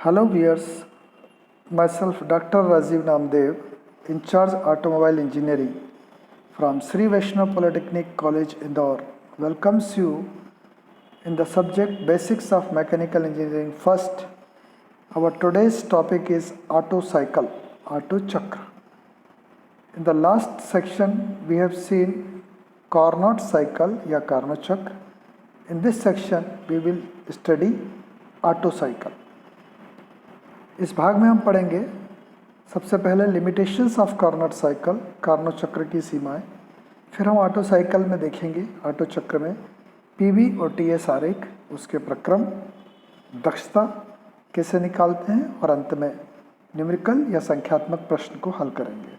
Hello viewers, myself Dr. Rajiv Namdev, in charge automobile engineering from Sri Vaishnav Polytechnic College Indore, welcomes you in the subject Basics of Mechanical Engineering. First, our today's topic is auto cycle, auto chakra. In the last section, we have seen Carnot cycle या Carnot chakra. In this section, we will study auto cycle. इस भाग में हम पढ़ेंगे सबसे पहले limitations of Carnot cycle, Carnot चक्र की सीमाएं। फिर हम ऑटो साइकिल में देखेंगे ऑटो चक्र में पीवी और टीएस आरेख, उसके प्रक्रम, दक्षता कैसे निकालते हैं और अंत में न्यूमेरिकल या संख्यात्मक प्रश्न को हल करेंगे।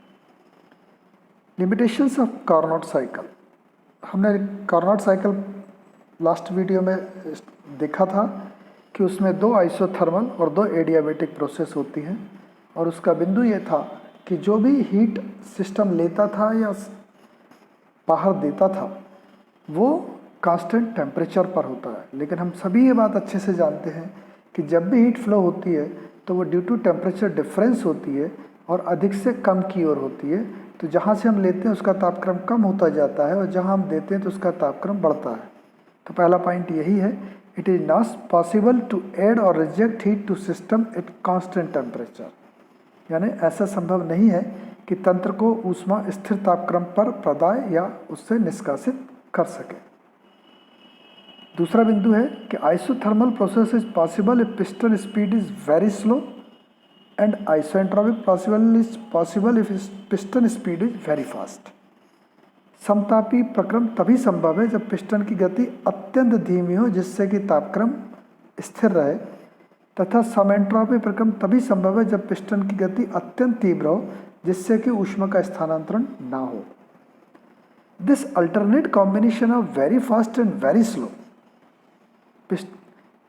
लिमिटेशंस ऑफ कार्नोट साइकिल, हमने कार्नोट साइकिल लास्ट वीडियो में देखा था कि उसमें दो आइसोथर्मल और दो एडियाबेटिक प्रोसेस होती हैं और उसका बिंदु ये था कि जो भी हीट सिस्टम लेता था या बाहर देता था वो कांस्टेंट टेम्परेचर पर होता है। लेकिन हम सभी ये बात अच्छे से जानते हैं कि जब भी हीट फ्लो होती है तो वो ड्यू टू टेम्परेचर डिफरेंस होती है और अधिक से कम की ओर होती है। तो जहाँ से हम लेते हैं उसका तापक्रम कम होता जाता है और जहाँ हम देते हैं तो उसका तापक्रम बढ़ता है। तो पहला पॉइंट यही है, it is not possible to add और reject heat to system at constant temperature, यानी ऐसा संभव नहीं है कि तंत्र को ऊष्मा स्थिर तापक्रम पर प्रदाय या उससे निष्कासित कर सके। दूसरा बिंदु है कि isothermal process is possible if piston speed is very slow and isoentropic possible if piston speed is very fast. समतापी प्रक्रम तभी संभव है जब पिस्टन की गति अत्यंत धीमी हो जिससे कि तापक्रम स्थिर रहे, तथा समेंट्रोपी प्रक्रम तभी संभव है जब पिस्टन की गति अत्यंत तीव्र हो जिससे कि ऊष्मा का स्थानांतरण ना हो। This alternate combination of very fast and very slow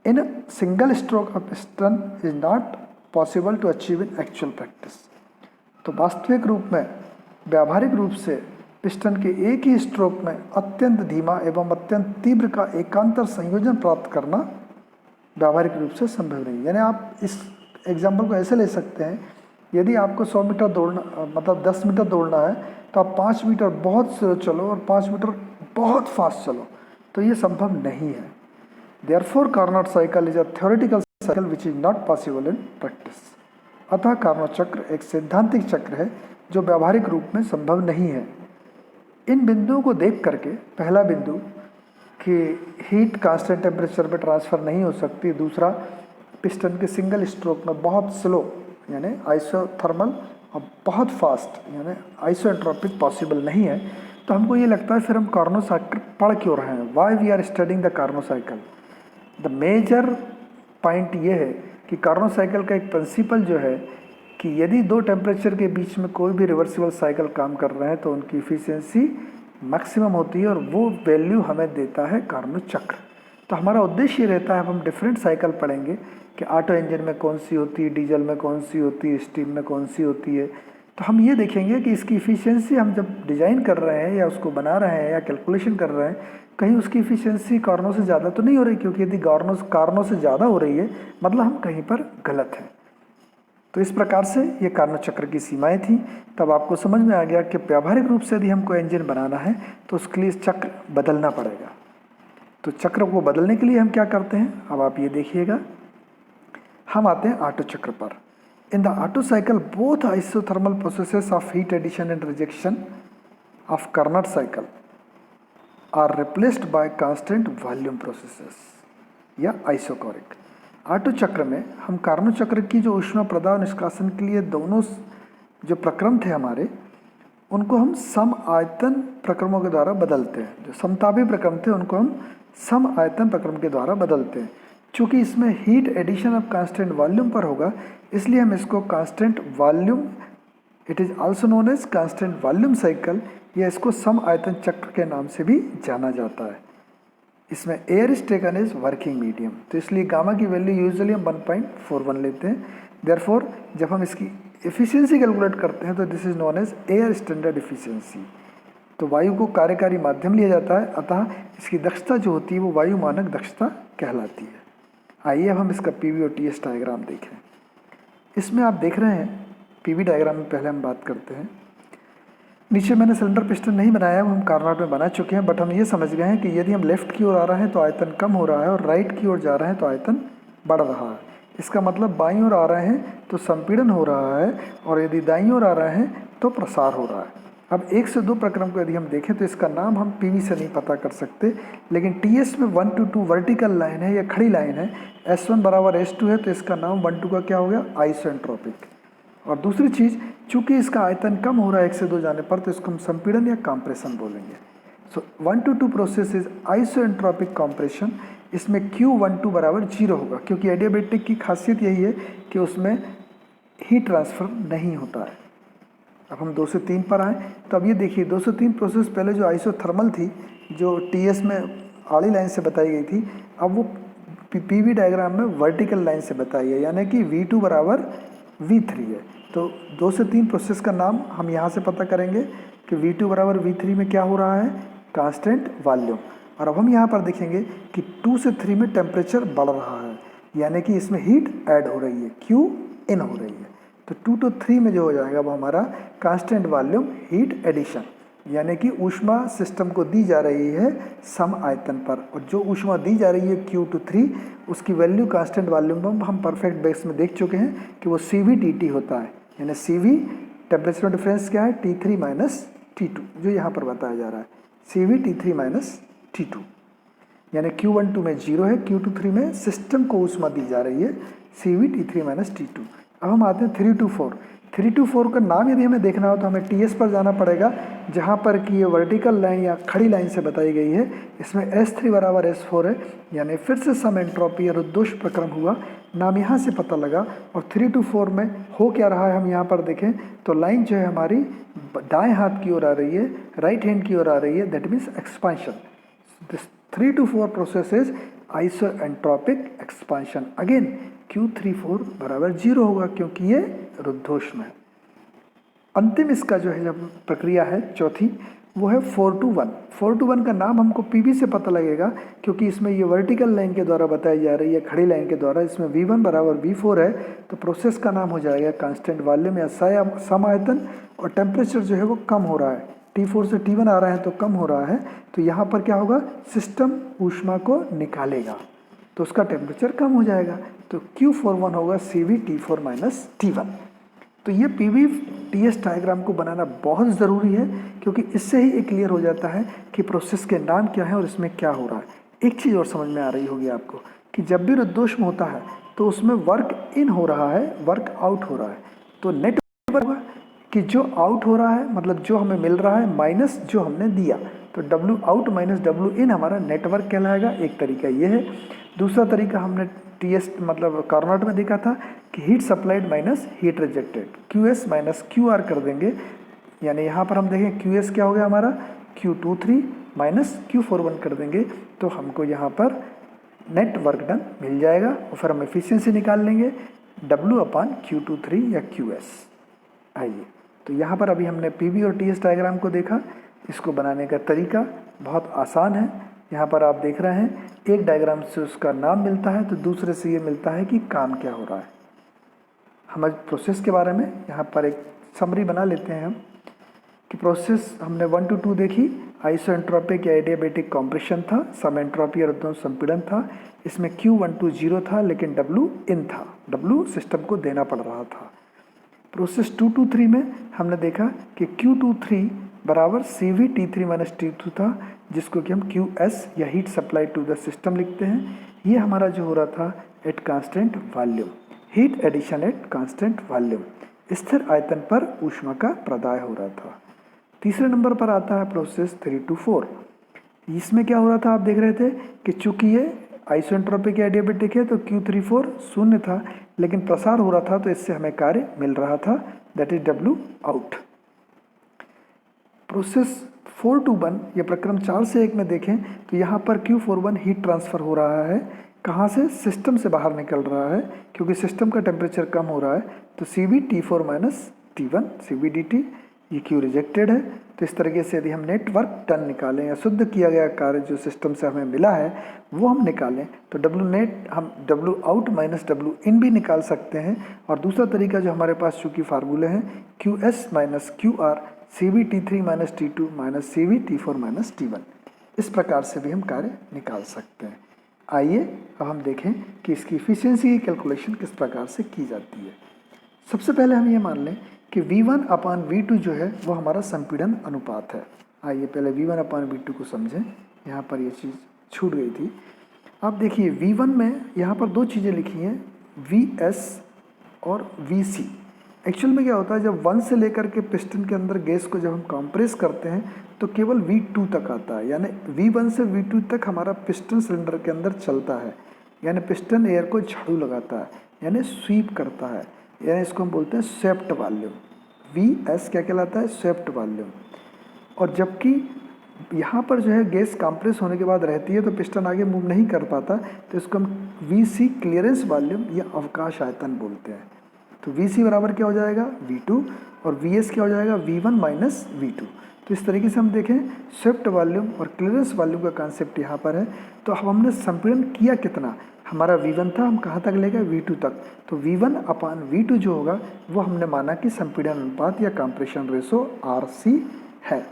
in single stroke of piston is not possible to achieve in actual practice. तो वास्तविक रूप में, व्यावहारिक रूप से पिस्टन के एक ही स्ट्रोक में अत्यंत धीमा एवं अत्यंत तीव्र का एकांतर संयोजन प्राप्त करना व्यावहारिक रूप से संभव नहीं। यानी आप इस एग्जाम्पल को ऐसे ले सकते हैं, यदि आपको 100 मीटर दौड़ना, मतलब 10 मीटर दौड़ना है तो आप 5 मीटर बहुत स्लो चलो और 5 मीटर बहुत फास्ट चलो, तो ये संभव नहीं है। Therefore Carnot cycle is a theoretical cycle which is not possible in practice. अतः कार्नोट चक्र एक सैद्धांतिक चक्र है जो व्यावहारिक रूप में संभव नहीं है। इन बिंदुओं को देख करके, पहला बिंदु कि हीट कांस्टेंट टेम्परेचर पे ट्रांसफ़र नहीं हो सकती, दूसरा पिस्टन के सिंगल स्ट्रोक में बहुत स्लो यानी आइसोथर्मल और बहुत फास्ट यानी आइसोएंट्रोपिक पॉसिबल नहीं है, तो हमको ये लगता है फिर हम कार्नोट साइकिल पढ़ क्यों रहे हैं, why we are studying the Carnot cycle. The major point ये है कि कार्नोट साइकिल का एक प्रिंसिपल जो है कि यदि दो टेम्परेचर के बीच में कोई भी रिवर्सिबल साइकिल काम कर रहे हैं तो उनकी इफिशियंसी मैक्सिमम होती है और वो वैल्यू हमें देता है कार्नोट चक्र। तो हमारा उद्देश्य ये रहता है, हम डिफरेंट साइकिल पढ़ेंगे कि ऑटो इंजन में कौन सी होती है, डीजल में कौन सी होती है, स्टीम में कौन सी होती है। तो हम ये देखेंगे कि इसकी इफिशियंसी हम जब डिज़ाइन कर रहे हैं या उसको बना रहे हैं या कैलकुलेशन कर रहे हैं, कहीं उसकी इफिशियंसी कार्नोट से ज़्यादा तो नहीं हो रही, क्योंकि यदि कार्नोट से ज़्यादा हो रही है मतलब हम कहीं पर गलत हैं। तो इस प्रकार से ये कार्नोट चक्र की सीमाएं थी। तब आपको समझ में आ गया कि व्यावहारिक रूप से यदि हमको इंजन बनाना है तो उसके लिए चक्र बदलना पड़ेगा। तो चक्र को बदलने के लिए हम क्या करते हैं, अब आप ये देखिएगा। हम आते हैं ऑटो चक्र पर। In the Otto cycle both isothermal processes of heat addition and rejection of Carnot cycle are replaced by constant volume processes या आइसोकोरिक। ऑटो चक्र में हम कार्नोट चक्र की जो ऊष्मा प्रदान निष्कासन के लिए दोनों जो प्रक्रम थे हमारे, उनको हम सम आयतन प्रक्रमों के द्वारा बदलते हैं। जो समतापी प्रक्रम थे उनको हम सम आयतन प्रक्रम के द्वारा बदलते हैं। चूँकि इसमें heat addition of constant volume पर होगा, इसलिए हम इसको constant volume, it is also known as constant volume cycle, या इसको सम आयतन चक्र के नाम से भी जाना जाता है। इसमें air is taken as working medium, तो इसलिए गामा की वैल्यू यूजुअली हम 1.41 लेते हैं। देयरफॉर जब हम इसकी एफिशिएंसी कैलकुलेट करते हैं तो this is known as air standard efficiency. तो वायु को कार्यकारी माध्यम लिया जाता है, अतः इसकी दक्षता जो होती है वो वायु मानक दक्षता कहलाती है। आइए अब हम इसका पीवी और टीएस डायग्राम देखें। इसमें आप देख रहे हैं पीवी डायग्राम में पहले हम बात करते हैं। नीचे मैंने सिलेंडर पिस्टन नहीं बनाया, हम कार्नोट में बना चुके हैं, बट हम ये समझ गए हैं कि यदि हम लेफ्ट की ओर आ रहे हैं तो आयतन कम हो रहा है और राइट की ओर जा रहे हैं तो आयतन बढ़ रहा है। इसका मतलब बाईं ओर आ रहे हैं तो संपीड़न हो रहा है और यदि दाईं ओर आ रहे हैं तो प्रसार हो रहा है। अब 1 से 2 प्रक्रम को यदि हम देखें तो इसका नाम हम पीवी से नहीं पता कर सकते, लेकिन टीएस में 1 to 2 वर्टिकल लाइन है या खड़ी लाइन है, S1 बराबर S2 है, तो इसका नाम 1 2 का क्या हो गया, आइसोएंट्रोपिक। और दूसरी चीज़, चूंकि इसका आयतन कम हो रहा है 1 से 2 जाने पर, तो इसको हम संपीड़न या कंप्रेशन बोलेंगे। सो 1 to 2 प्रोसेस इज आइसोएंट्रोपिक कंप्रेशन। इसमें Q12 बराबर 0 होगा, क्योंकि एडियाबेटिक की खासियत यही है कि उसमें हीट ट्रांसफर नहीं होता है। अब हम 2 से 3 पर आएँ तो अब ये देखिए 2 से 3 प्रोसेस पहले जो आइसोथर्मल थी, जो टीएस में आड़ी लाइन से बताई गई थी, अब वो पीवी डायग्राम में वर्टिकल लाइन से बताई है, यानी कि V2 बराबर V3 है। तो 2 से 3 प्रोसेस का नाम हम यहाँ से पता करेंगे कि V2 बराबर V3 में क्या हो रहा है, कांस्टेंट वॉल्यूम। और अब हम यहाँ पर देखेंगे कि 2 से 3 में टेम्परेचर बढ़ रहा है, यानी कि इसमें हीट ऐड हो रही है, Q इन हो रही है। तो 2 to 3 में जो हो जाएगा वो हमारा कांस्टेंट वॉल्यूम हीट एडिशन, यानी कि ऊष्मा सिस्टम को दी जा रही है सम आयतन पर, और जो ऊष्मा दी जा रही है Q23 उसकी वैल्यू कांस्टेंट वॉल्यूम पर हम परफेक्ट बेस में देख चुके हैं कि वो CVTT होता है, यानी CV टेम्परेचर डिफरेंस क्या है, T3 माइनस T2, जो यहाँ पर बताया जा रहा है CVT3 माइनस T2, यानी Q12 में 0 है, Q23 में सिस्टम को ऊष्मा दी जा रही है CVT3 माइनस T2। अब हम आते हैं 3 to 4। 3 to 4 का नाम यदि हमें देखना हो तो हमें TS पर जाना पड़ेगा, जहाँ पर कि ये वर्टिकल लाइन या खड़ी लाइन से बताई गई है। इसमें S3 बराबर S4 है, यानी फिर से सम एंट्रोपी या रुद्धोष प्रक्रम हुआ, नाम यहाँ से पता लगा। और 3 to 4 में हो क्या रहा है, हम यहाँ पर देखें तो लाइन जो है हमारी दाएँ हाथ की ओर आ रही है, राइट हैंड की ओर आ रही है, that means expansion. This 3 to 4 process is isoentropic expansion. Again Q34 बराबर 0 होगा, क्योंकि ये रुद्धोष्म है। अंतिम इसका जो है जब प्रक्रिया है चौथी, वो है 4 to 1। 4 to 1 का नाम हमको पीवी से पता लगेगा, क्योंकि इसमें ये वर्टिकल लाइन के द्वारा बताई जा रही है, खड़ी लाइन के द्वारा। इसमें V1 बराबर V4 है, तो प्रोसेस का नाम हो जाएगा कांस्टेंट वॉल्यूम या सम आयतन, और टेम्परेचर जो है वो कम हो रहा है, T4 से T1 आ रहा है तो कम हो रहा है। तो यहाँ पर क्या होगा, सिस्टम ऊष्मा को निकालेगा तो उसका टेम्परेचर कम हो जाएगा, तो Q41 होगा CVT4 माइनस T1। तो ये PVTS डायग्राम को बनाना बहुत ज़रूरी है, क्योंकि इससे ही ये क्लियर हो जाता है कि प्रोसेस के नाम क्या है और इसमें क्या हो रहा है। एक चीज़ और समझ में आ रही होगी आपको कि जब भी रुद्धोष्म होता है तो उसमें वर्क इन हो रहा है, वर्क आउट हो रहा है। तो नेट होगा कि जो आउट हो रहा है मतलब जो हमें मिल रहा है माइनस जो हमने दिया, तो W आउट माइनस W इन हमारा नेटवर्क कहलाएगा। एक तरीका ये है। दूसरा तरीका हमने TS मतलब कार्नोट में देखा था कि heat supplied minus heat rejected, QS minus QR कर देंगे, यानी यहाँ पर हम देखें QS क्या हो गया हमारा, Q23 माइनस Q41 कर देंगे, तो हमको यहाँ पर नेट वर्क डन मिल जाएगा, और फिर हम एफिशिएंसी निकाल लेंगे W अपान Q23 या QS। आइए, तो यहाँ पर अभी हमने PV और TS डायग्राम को देखा। इसको बनाने का तरीका बहुत आसान है। यहाँ पर आप देख रहे हैं एक डायग्राम से उसका नाम मिलता है तो दूसरे से ये मिलता है कि काम क्या हो रहा है। हम आज प्रोसेस के बारे में यहाँ पर एक समरी बना लेते हैं हम कि प्रोसेस हमने 1 to 2 देखी, आइसोएंट्रोपिक या एडियाबेटिक कॉम्प्रेशन था, सम एंट्रोपी और रुद्धोष्म संपीड़न था। इसमें Q12 0 था लेकिन W इन था, W सिस्टम को देना पड़ रहा था। प्रोसेस 2 to 3 में हमने देखा कि Q23 बराबर CVT3 माइनस T2 था, जिसको कि हम QS या heat supply to the system लिखते हैं। ये हमारा जो हो रहा था at constant volume, heat addition at constant volume, स्थिर आयतन पर ऊष्मा का प्रदाय हो रहा था। तीसरे नंबर पर आता है प्रोसेस 3 to 4। इसमें क्या हो रहा था, आप देख रहे थे कि चूंकि ये आइसोएंट्रोपिक या एडियाबेटिक है तो Q34 शून्य था, लेकिन प्रसार हो रहा था तो इससे हमें कार्य मिल रहा था, that is W out. Process 4 to 1 या प्रक्रम 4 से 1 में देखें तो यहाँ पर Q41 हीट ट्रांसफ़र हो रहा है, कहाँ से, सिस्टम से बाहर निकल रहा है, क्योंकि सिस्टम का टेम्परेचर कम हो रहा है। तो CVT4 माइनस T1 CVDT, ये Q रिजेक्टेड है। तो इस तरीके से यदि हम नेटवर्क टन निकालें या शुद्ध किया गया कार्य जो सिस्टम से हमें मिला है वो हम निकालें तो W नेट हम W आउट माइनस W इन भी निकाल सकते हैं। और दूसरा तरीका जो हमारे पास चूँकि फार्मूले हैं QS minus QR CV T3 minus T2 minus CV T4 minus T1, इस प्रकार से भी हम कार्य निकाल सकते हैं। आइए अब हम देखें कि इसकी इफिशियंसी की कैलकुलेशन किस प्रकार से की जाती है। सबसे पहले हम ये मान लें कि V1 अपान V2 जो है वो हमारा संपीड़न अनुपात है। आइए पहले V1 अपान V2 को समझें, यहाँ पर ये चीज़ छूट गई थी। अब देखिए V1 में यहाँ पर दो चीज़ें लिखी हैं, VS और VC। एक्चुअल में क्या होता है, जब 1 से लेकर के पिस्टन के अंदर गैस को जब हम कंप्रेस करते हैं तो केवल V2 तक आता है, यानी V1 से V2 तक हमारा पिस्टन सिलेंडर के अंदर चलता है, यानी पिस्टन एयर को झाड़ू लगाता है, यानी स्वीप करता है, यानी इसको हम बोलते हैं स्वेप्ट वॉल्यूम। VS क्या कहलाता है, स्वेप्ट वॉल्यूम। और जबकि यहाँ पर जो है गैस कंप्रेस होने के बाद रहती है तो पिस्टन आगे मूव नहीं कर पाता, तो इसको हम VC क्लियरेंस वॉल्यूम या अवकाश आयतन बोलते हैं। तो VC बराबर क्या हो जाएगा, V2, और VS क्या हो जाएगा, V1 माइनस V2। तो इस तरीके से हम देखें स्वेप्ट वॉल्यूम और क्लियरेंस वॉल्यूम का कॉन्सेप्ट यहाँ पर है। तो अब हमने संपीड़न किया कितना, हमारा V1 था, हम कहाँ तक ले गए, V2 तक। तो V1 अपान V2 जो होगा वो हमने माना कि संपीड़न अनुपात या कंप्रेशन रेशो RC है।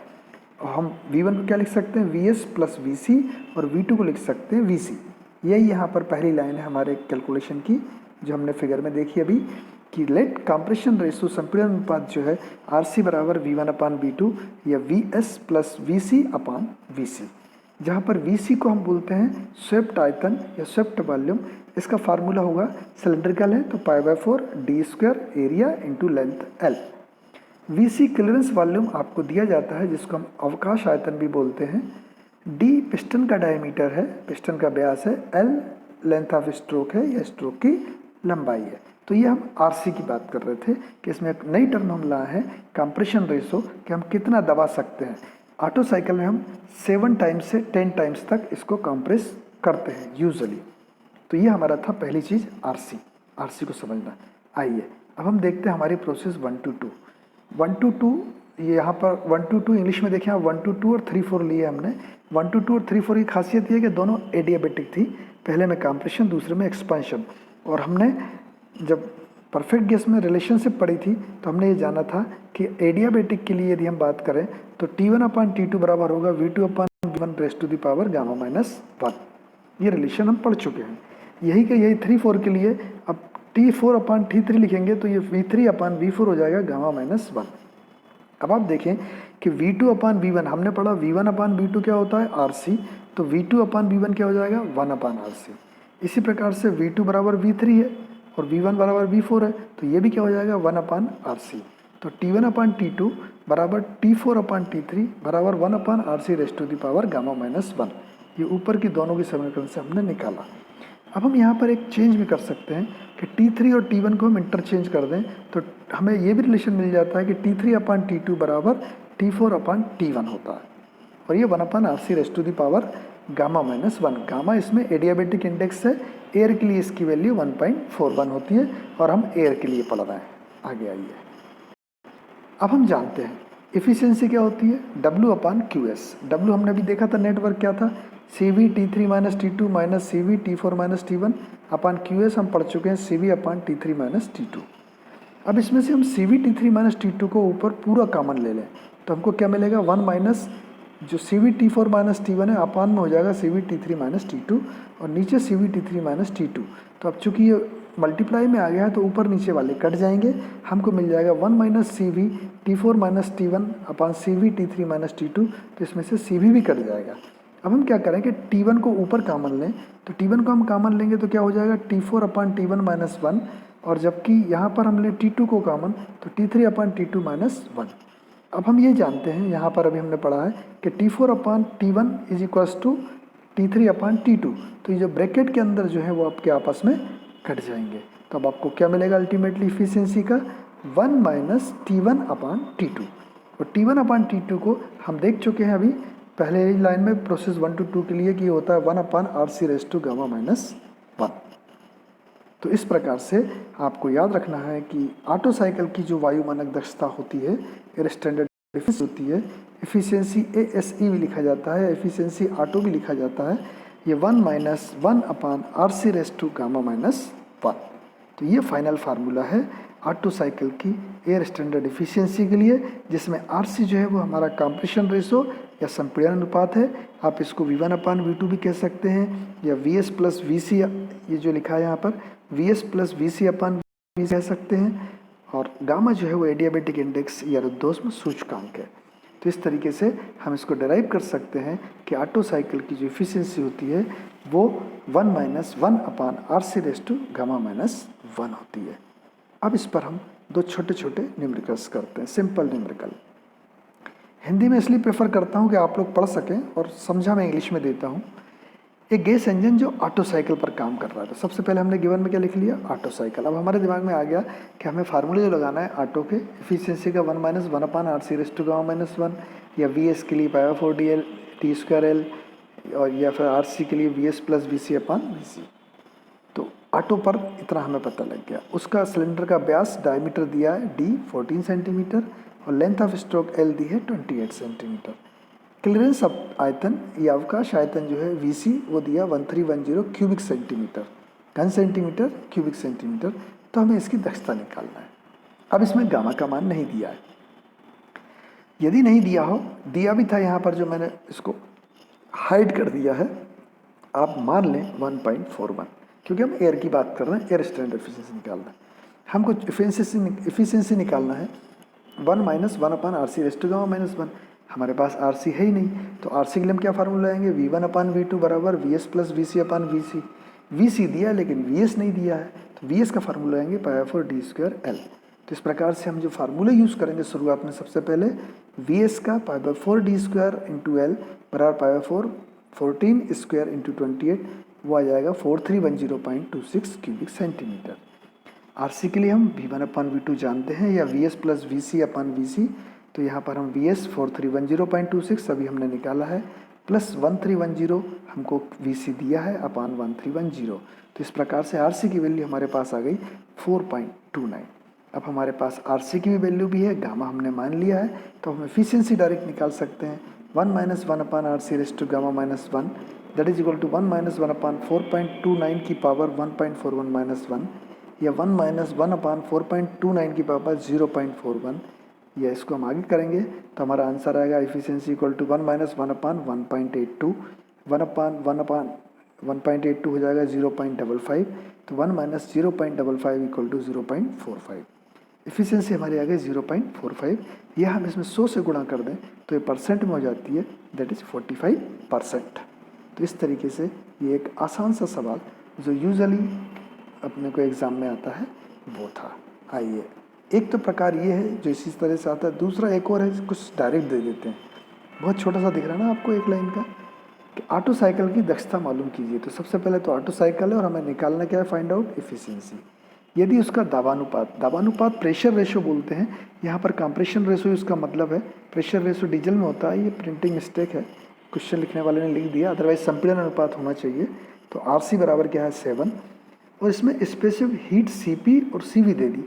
और हम V1 को क्या लिख सकते हैं, VS प्लस VC, और V2 को लिख सकते हैं VC। यही यहाँ पर पहली लाइन है हमारे कैलकुलेशन की जो हमने फिगर में देखी अभी, कि लेट कंप्रेशन रेशो संपीड़न अनुपात जो है RC बराबर V1 अपान V2 या VS प्लस VC अपान VC, जहाँ पर VC को हम बोलते हैं स्वेप्ट आयतन या स्वेप्ट वॉल्यूम। इसका फार्मूला होगा, सिलेंड्रिकल है तो π/4 d² area into length L। VC clearance volume आपको दिया जाता है जिसको हम अवकाश आयतन भी बोलते हैं। D पिस्टन का डायमीटर है, पिस्टन का व्यास है, L लेंथ ऑफ स्ट्रोक है या स्ट्रोक की लंबाई है। तो ये हम RC की बात कर रहे थे कि इसमें एक नई टर्म हम लाए हैं कंप्रेशन रेशो, कि हम कितना दबा सकते हैं। ऑटो साइकिल में हम 7 टाइम्स से 10 टाइम्स तक इसको कंप्रेस करते हैं यूजुअली। तो ये हमारा था पहली चीज़ RC को समझना। आइए अब हम देखते हैं हमारी प्रोसेस 1 to 2। 1 to 2 ये यहाँ पर 1 to 2 इंग्लिश में देखें आप 1 to 2 और 3-4 लिए हमने। 1 to 2 और 3-4 की खासियत ये है कि दोनों एडियाबेटिक थी, पहले में कंप्रेशन दूसरे में एक्सपेंशन। और हमने जब परफेक्ट गैस में रिलेशनशिप पढ़ी थी तो हमने ये जाना था कि एडियाबेटिक के लिए यदि हम बात करें तो T1 अपान T2 बराबर होगा V2 upon V1 raise to the power gamma minus 1। ये रिलेशन हम पढ़ चुके हैं। यही 3-4 के लिए अब T4 अपान T3 लिखेंगे तो ये V3 अपान V4 हो जाएगा गामा माइनस 1। अब आप देखें कि V2 अपान V1 हमने पढ़ा, V1 अपान V2 क्या होता है, RC, तो V2 अपान V1 क्या हो जाएगा, 1 अपान RC। इसी प्रकार से V2 बराबर V3 है और V1 बराबर V4 है, तो ये भी क्या हो जाएगा, 1 अपान RC। तो T1 अपान T2 बराबर T4 अपान T3 बराबर 1 upon RC raise to the power gamma minus 1। ये ऊपर की दोनों की समीकरण से हमने निकाला। अब हम यहाँ पर एक चेंज भी कर सकते हैं कि T3 और T1 को हम इंटरचेंज कर दें तो हमें ये भी रिलेशन मिल जाता है कि T3 अपान T2 बराबर T4 अपान T1 होता है, और ये 1 upon RC raise to the power gamma minus 1। Gamma इसमें एडियाबेटिक इंडेक्स है, एयर के लिए इसकी वैल्यू 1.41 होती है और हम एयर के लिए पढ़ रहे हैं। आगे आइए, अब हम जानते हैं इफिशियंसी क्या होती है, W अपान QS। W हमने अभी देखा था नेटवर्क क्या था, CV T3 minus T2 minus CV T4 minus T1 अपान QS हम पढ़ चुके हैं CV अपान T3 माइनस T2। अब इसमें से हम CV T3 माइनस T2 को ऊपर पूरा कॉमन ले लें तो हमको क्या मिलेगा, 1 माइनस जो CV T4 माइनस T1 है अपान में हो जाएगा CV T3 माइनस T2 और नीचे CV T3 माइनस T2। तो अब चूंकि ये मल्टीप्लाई में आ गया है तो ऊपर नीचे वाले कट जाएंगे, हमको मिल जाएगा 1 minus CV T4 minus T1 अपान CV T3 माइनस T2। तो इसमें से CV भी कट जाएगा। अब हम क्या करें कि T1 को ऊपर कॉमन लें, तो T1 को हम कॉमन लेंगे तो क्या हो जाएगा, T4 अपान T1 माइनस 1, और जबकि यहाँ पर हम लें T2 को कॉमन तो T3 अपान T2 माइनस 1। अब हम ये जानते हैं, यहाँ पर अभी हमने पढ़ा है कि T4 upon T1 is equals to T3 upon T2। तो ये जो ब्रैकेट के अंदर जो है वो आपके आपस में कट जाएंगे। तो अब आपको क्या मिलेगा अल्टीमेटली इफिशियंसी का, 1 माइनस T1 अपान T2। और T1 अपान T2 को हम देख चुके हैं अभी पहले ही लाइन में प्रोसेस 1 to 2 के लिए कि होता है 1 upon RC raise to gamma minus 1। तो इस प्रकार से आपको याद रखना है कि ऑटो साइकिल की जो वायु मानक दक्षता होती है, एयर स्टैंडर्ड एफिशिएंसी होती है, एफिशिएंसी ASE भी लिखा जाता है, एफिशिएंसी ऑटो भी लिखा जाता है, ये 1-1/RC⁻⁻1। तो ये फाइनल फार्मूला है ऑटो साइकिल की एयर स्टैंडर्ड एफिशिएंसी के लिए, जिसमें RC जो है वो हमारा कंप्रेशन रेशो या संपीड़न अनुपात है। आप इसको V1/V2 भी कह सकते हैं, या VS प्लस VC, ये जो लिखा है यहाँ पर VS प्लस VC/V कह सकते हैं। और गामा जो है वो एडियाबेटिक इंडेक्स या रुद्धोष्म सूचकांक है। तो इस तरीके से हम इसको डिराइव कर सकते हैं कि ऑटो साइकिल की जो एफिशिएंसी होती है वो 1-1/RC⁻1 होती है। अब इस पर हम दो छोटे छोटे न्यूमेरिकल्स करते हैं, सिंपल न्यूमेरिकल। हिंदी में इसलिए प्रेफर करता हूँ कि आप लोग पढ़ सकें, और समझा मैं इंग्लिश में देता हूँ। एक गैस इंजन जो ऑटो साइकिल पर काम कर रहा है, तो सबसे पहले हमने गिवन में क्या लिख लिया, ऑटो साइकिल। अब हमारे दिमाग में आ गया कि हमें फार्मूले जो लगाना है ऑटो के एफिशिएंसी का 1-1/RC⁻1, या VS के लिए π/4 T²L, और या फिर RC के लिए VS प्लस VC/VC। तो ऑटो पर इतना हमें पता लग गया। उसका सिलेंडर का व्यास डायमीटर दिया है D 14 सेंटीमीटर, और लेंथ ऑफ स्ट्रोक L दी है 28 सेंटीमीटर। क्लियरेंस आयतन या अवकाश आयतन जो है VC वो दिया 1310 क्यूबिक सेंटीमीटर, घन सेंटीमीटर क्यूबिक सेंटीमीटर। तो हमें इसकी दक्षता निकालना है। अब इसमें गामा का मान नहीं दिया है। यदि नहीं दिया हो, दिया भी था यहाँ पर, जो मैंने इसको हाइड कर दिया है, आप मान लें 1.41, क्योंकि हम एयर की बात कर रहे हैं, एयर स्टैंडर्ड एफिशिएंसी निकालना है हमको। एफिशिएंसी निकालना है 1-1/RC⁻1। हमारे पास RC है ही नहीं, तो RC के लिए हम क्या फार्मूला लाएंगे, V1/V2 बराबर VS प्लस VC/VC। VC दिया है लेकिन VS नहीं दिया है, तो VS का फार्मूला लाएंगे π/4 D²L। तो इस प्रकार से हम जो फार्मूले यूज़ करेंगे शुरुआत में, सबसे पहले VS का π/4 D²L बराबर π/4 14² × 28, वो आ जाएगा 4310.26 क्यूबिक सेंटीमीटर। RC के लिए हम V1/V2 जानते हैं, या VS प्लस VC/VC। तो यहाँ पर हम VS 4310.26 अभी हमने निकाला है, प्लस 1310 हमको VC दिया है अपान 1310। तो इस प्रकार से RC की वैल्यू हमारे पास आ गई 4.29। अब हमारे पास RC की भी वैल्यू भी है, गामा हमने मान लिया है, तो हम एफिशिएंसी डायरेक्ट निकाल सकते हैं। 1-1/RC⁻1 that is equal to 1-1/4.29 की पावर 1.41-1, या 1-1/4.29 की पावर 0.41, या इसको हम आगे करेंगे तो हमारा आंसर आएगा एफिशिएंसी इक्वल टू 1-1/1.82, 1/1.82 हो जाएगा 0.55, तो 1-0.55 इक्वल टू 0.45। एफिशिएंसी हमारी आ गई 0.45। यह हम इसमें 100 से गुणा कर दें तो ये परसेंट में हो जाती है, दैट इज़ 45%। तो इस तरीके से ये एक आसान सा सवाल जो यूजुअली अपने को एग्ज़ाम में आता है वो था। आइए, एक तो प्रकार ये है जो इसी तरह से आता है, दूसरा एक और है कुछ डायरेक्ट दे देते हैं। बहुत छोटा सा दिख रहा है ना आपको एक लाइन का, कि ऑटो साइकिल की दक्षता मालूम कीजिए। तो सबसे पहले तो ऑटो साइकिल है और हमें निकालना क्या है, फाइंड आउट एफिशिएंसी। यदि उसका दाबानुपात प्रेशर रेशो बोलते हैं, यहाँ पर कंप्रेशन रेशो उसका मतलब है, प्रेशर रेशो डीजल में होता है, ये प्रिंटिंग मिस्टेक है, क्वेश्चन लिखने वाले ने लिख दिया, अदरवाइज संपीड़न अनुपात होना चाहिए। तो RC बराबर क्या है 7, और इसमें स्पेसिफिक हीट CP और CV दे दी।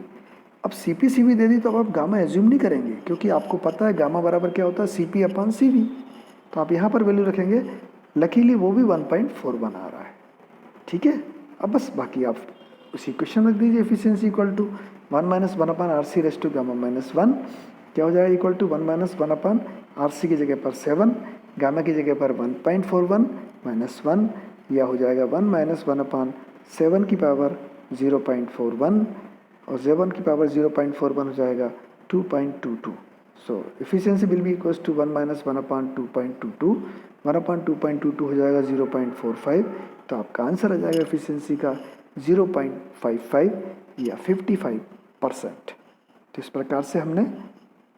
अब CP CV दे दी तो अब आप गामा एज्यूम नहीं करेंगे, क्योंकि आपको पता है गामा बराबर क्या होता है CP/CV। तो आप यहाँ पर वैल्यू रखेंगे, लकीली वो भी 1.41 आ रहा है, ठीक है। अब बस बाकी आप उसी क्वेश्चन रख दीजिए, एफिशिएंसी इक्वल टू 1-1/RC⁻1 क्या हो जाएगा, इक्वल टू 1-1/RC की जगह पर 7, गामा की जगह पर 1.41 -1, या हो जाएगा 1-1/7 की पावर 0.41, और 7 की पावर 0.41 हो जाएगा 2.22। So efficiency will be equals to 1-1/2.22, 1/2.22 हो जाएगा 0.45। तो आपका आंसर आ जाएगा एफिशिएंसी का 0.55 या 55%। तो इस प्रकार से हमने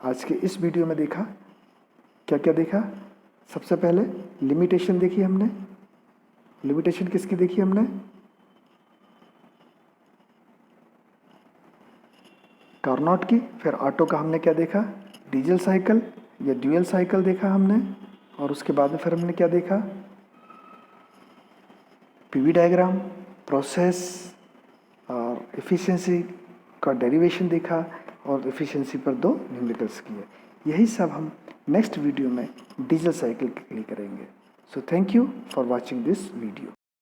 आज के इस वीडियो में देखा, क्या क्या देखा। सबसे पहले लिमिटेशन देखी हमने, लिमिटेशन किसकी देखी हमने, कार्नोट की। फिर ऑटो का हमने क्या देखा, डीजल साइकिल या ड्यूअल साइकिल देखा हमने, और उसके बाद में फिर हमने क्या देखा, PV डायग्राम, प्रोसेस, और एफिशिएंसी का डेरिवेशन देखा और एफिशिएंसी पर 2 न्यूमेरिकल्स किए। यही सब हम नेक्स्ट वीडियो में डीजल साइकिल के लिए करेंगे। So thank you for watching this video.